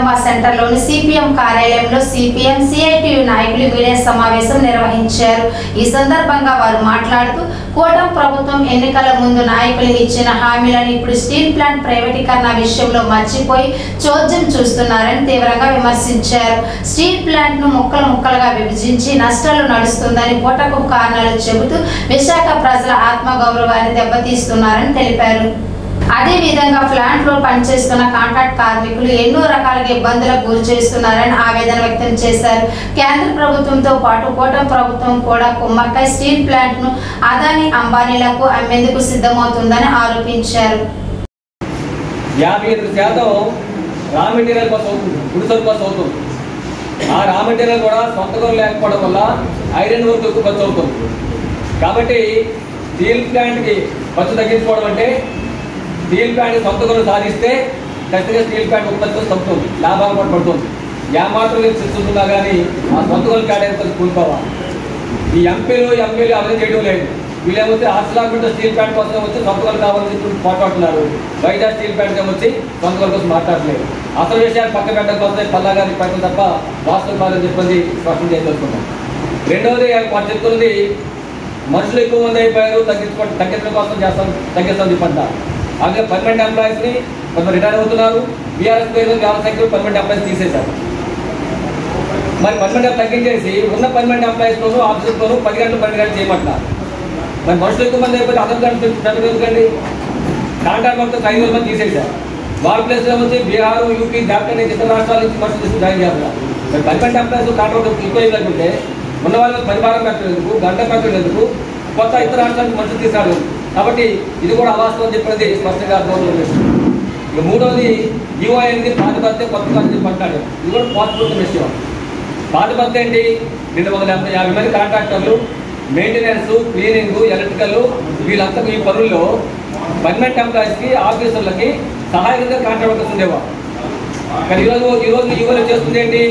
Jagadamba సెంటర్లోని CPM కార్యాలయంలో CPM CITU నాయకులు media సమావేశం నిర్వహించారు। ఈ సందర్భంగా వారు మాట్లాడుతూ కూటమి ప్రభుత్వం ఎన్నికల ముందు నాయకులు ఇచ్చిన హామీలను ఇప్పుడు స్టీల్ ప్లాంట్ ప్రైవేటీకరణ విషయంలో మర్చిపోయి చోద్యం చూస్తున్నారని తీవ్రంగా విమర్శించారు। స్టీల్ ప్లాంట్ ను ముక్కలుగా విభజించి నష్టాలు నడుస్తుందని పూటకు కారణాలు చెబుతూ విశాఖ ప్రజల ఆత్మగౌరవాన్ని దెబ్బతీస్తున్నారని తెలిపారు। అదే విధంగా ప్లాంట్ లో పనిచేస్తున్న కాంట్రాక్ట్ కార్మికులు ఎన్నో రకాలుగా ఇబ్బందులకు గురి చేస్తున్నారని ఆవేదన వ్యక్తం చేశారు। కేంద్ర ప్రభుత్వంతో పాటు కూటమి ప్రభుత్వం కూడా కుమ్మక్కై స్టీల్ ప్లాంట్ ను అదానీ అంబానీలకు అమ్మేందుకు సిద్ధమవుతుందని ఆరోపించారు। 55% రా మెటీరియల్ కోసం గుడిసెల కోసం అవుతుంది। ఆ రా మెటీరియల్ కూడా సొంతగా లేకపోవడం వల్ల ఐరన్ వర్క్ ఎక్కువ ఖర్చు అవుతుంది। కాబట్టి స్టీల్ ప్లాంట్కి ఖర్చు తగ్గించుకోవడం అంటే స్టీల్ ప్లాంట్ సొంత కొనుగోలు సాధిస్తే ఖచ్చితంగా స్టీల్ ప్లాంట్ ఉత్పత్తి తగ్గుతుంది, లాభాలు పడుతుంది। ఏమాత్రం శిస్తున్నా కానీ ఆ సొంత కొనుగోలు కేటాయింపు కూలిపోవాలి। ఈ ఎంపీలు అభివృద్ధి చేయడం లేదు। వీళ్ళేమొచ్చి ఆర్సిలార్మెంట్ స్టీల్ ప్లాంట్ కోసం వచ్చి సొంత కొనుగోలు కావాలని చెప్పి పోట్లాడుతున్నారు। వైజాగ్ స్టీల్ ప్లాంట్ వచ్చి సొంత కొనుగోలు కోసం మాట్లాడలేదు। అసలు విషయాలు పక్క పెట్టడం కోసం పల్లాగారి ప్రయత్నం తప్ప వాస్తవం కాదని చెప్పి స్పష్టం చేయదలుచుకున్నాం। రెండవది వాళ్ళు చెప్తున్నది మనుషులు ఎక్కువ మంది అయిపోయారు, తగ్గించడం కోసం తగ్గిస్తామని చెప్పంటారు। అలాగే పర్మనెంట్ ఎంప్లాయీస్ని కొంత రిటైర్ అవుతున్నారు। బీఆర్ఎస్ పేరు వ్యవసాయకులు పర్మనెంట్ ఎంప్లాయీస్ తీసేశారు। మరి పర్మనెంట్ తగ్గించేసి ఉన్న పర్మనెంట్ ఎంప్లాయీస్తోనూ ఆఫీసర్తోనూ 10 గంటలు 12 గంటలు చేయమంటున్నారు। మరి మనుషులు ఎక్కువ మంది అయిపోతే అదర్ గంటలు ఎందుకండి? కాంట్రాక్ట్ మొత్తం 5,000 మంది తీసేశారు। వాళ్ళ ప్లేస్లో వచ్చి బీహార్, యూపీ, జార్ఖండ్ ఇతర రాష్ట్రాల నుంచి మనుషులు తీసుకుని జాయిన్ చేస్తున్నారు। మరి పర్మనెంట్ ఎంప్లాయీస్ కాంట్రాక్ట్ ఎక్కువ లేకుంటే ఉన్న వాళ్ళకి పరిపాలన పెట్టేందుకు, గంట పెట్టేందుకు కొత్త ఇతర రాష్ట్రాలకు మనుషులు తీసాడు। కాబట్టి ఇది కూడా అవాస్తవం చెప్పినది స్పష్టంగా అర్థమవుతుంది। ఇక మూడవది యువ అనేది పాతిపత్తే కొత్త అని చెప్పి అంటాడు। ఇది కూడా పాతిపత్యం విషయం। పాతిపత్తి ఏంటి? 250 మంది కాంట్రాక్టర్లు మెయింటెనెన్స్, క్లీనింగ్, ఎలక్ట్రికల్ వీళ్ళంతా ఈ పనుల్లో పర్మనెంట్ ఎంప్లాయీస్కి, ఆఫీసర్లకి సహాయకంగా కాంట్రాక్ట్ వర్కర్స్ ఉండేవారు। కానీ ఈరోజు యువలు చేస్తుంది ఏంటి?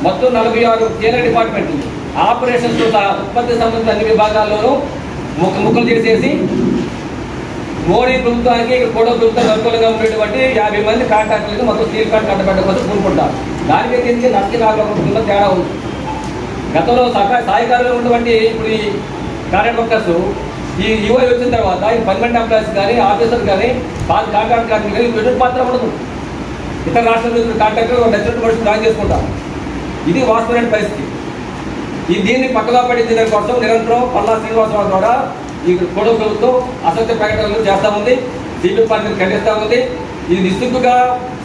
మొత్తం 46 కేంద్ర డిపార్ట్మెంట్లు ఆపరేషన్స్ ఉత్పత్తి సంబంధించిన అన్ని విభాగాల్లోనూ ముక్కలు చేసేసి మోడీ ప్రభుత్వానికి కూడా ప్రభుత్వం అనుకూలంగా ఉండేటువంటి 50 మంది కాంట్రాక్టర్లకు మొత్తం స్టీల్ ప్లాంట్ కట్టబెట్ట కోసం కూరుకుంటారు। దానికి తెలిసి నష్టం తేడా ఉంది। గతంలో సహాయకారులు ఉన్నటువంటి ఇప్పుడు ఈ కాంట్రాక్ట్ వర్కర్స్ ఈ యువ వచ్చిన తర్వాత ఈ పర్మనెంట్ ఎంప్లాయీస్ కానీ, ఆఫీసర్ కానీ, కాంట్రాక్ట్ కార్మికులు కానీ ఎటువంటి పాత్ర ఉండదు। ఇతర రాష్ట్రాల కాంట్రాక్టర్ నచ్చినట్టు మనుషులు జాయిన్ చేసుకుంటారు। ఇది వాస్తవమైన పరిస్థితి। దీన్ని పక్కగా పట్టించడం కోసం నిరంతరం పల్లా శ్రీనివాసరావు ద్వారా ఈ కూటమి ప్రభుత్వం అసత్య ప్రకటనలు చేస్తూ ఉంది, సిపిఎం పార్టీని ఖండిస్తూ ఉంది। ఇది నిస్సిగ్గుగా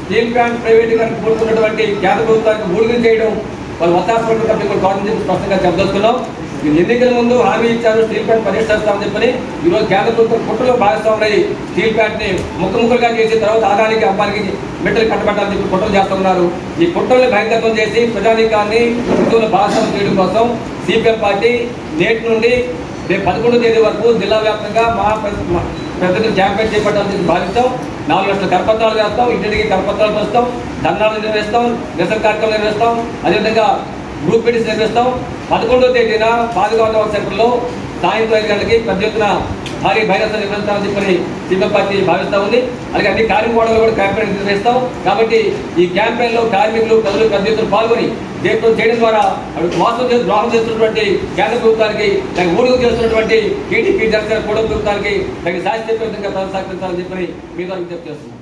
స్టీల్ ప్లాంట్ ప్రైవేటీకరణ కోరుతున్నటువంటి కేంద్ర ప్రభుత్వానికి మూడుగులు చేయడం వాళ్ళు ఒత్తాసపడి కాదని చెప్పి స్పష్టంగా చెప్పదలుచుకున్నాం। ఎన్నికల ముందు హామీ ఇచ్చారు స్టీల్ ప్లాంట్ పరిష్కరిస్తామని చెప్పని ఈరోజు కేంద్ర ప్రభుత్వం కుట్రలో భాగస్వాములై స్టీల్ ప్లాంట్ని ముక్కలుగా చేసిన తర్వాత ఆదానికి అమ్మానికి మెట్టలు కట్టబెట్టాలని చెప్పి కుట్రలు చేస్తున్నారు। ఈ కుట్రల్ని బహిర్గతం చేసి ప్రజానీకాన్ని ఉద్యోగుల భాగస్వామ్యం చేయడం కోసం సిపిఎం పార్టీ నేటి నుండి రేపు 11వ తేదీ వరకు జిల్లా వ్యాప్తంగా పెద్ద క్యాంపెయిన్ చేపట్టాలని చెప్పి భావిస్తాం। 4 లక్షల కరపత్రాలు వేస్తాం, ఇంటికి కరపత్రాలు వేస్తాం, ధర్నాలు నిర్వహిస్తాం, నిరసన కార్యక్రమాలు నిర్వహిస్తాం, అదేవిధంగా గ్రూప్ మీటింగ్స్ నిర్వహిస్తాం। 11వ తేదీన పాదుగౌరవ సెంటర్లో సాయంత్రం 5 గంటలకి పెద్ద ఎత్తున భారీ బహిరంగ నిర్వహిస్తామని చెప్పని సిపిఎం పార్టీ భావిస్తూ ఉంది। అలాగే అన్ని కార్మికులు కూడా క్యాంపెయిన్ నిర్వహిస్తాం। కాబట్టి ఈ క్యాంపెయిన్లో కార్మికులు ప్రజలు పెద్ద ఎత్తున పాల్గొని దేశం చేయడం ద్వారా ద్రోహం చేస్తున్నటువంటి కేంద్ర ప్రభుత్వానికి, ఊడుగు చేస్తున్నటువంటి టీడీపీ, జనసేన కూటమి ప్రభుత్వానికి శాస్త్రీయ విధంగా సహకరించాలని చెప్పని మీ ద్వారా విజ్ఞప్తి చేస్తున్నాం।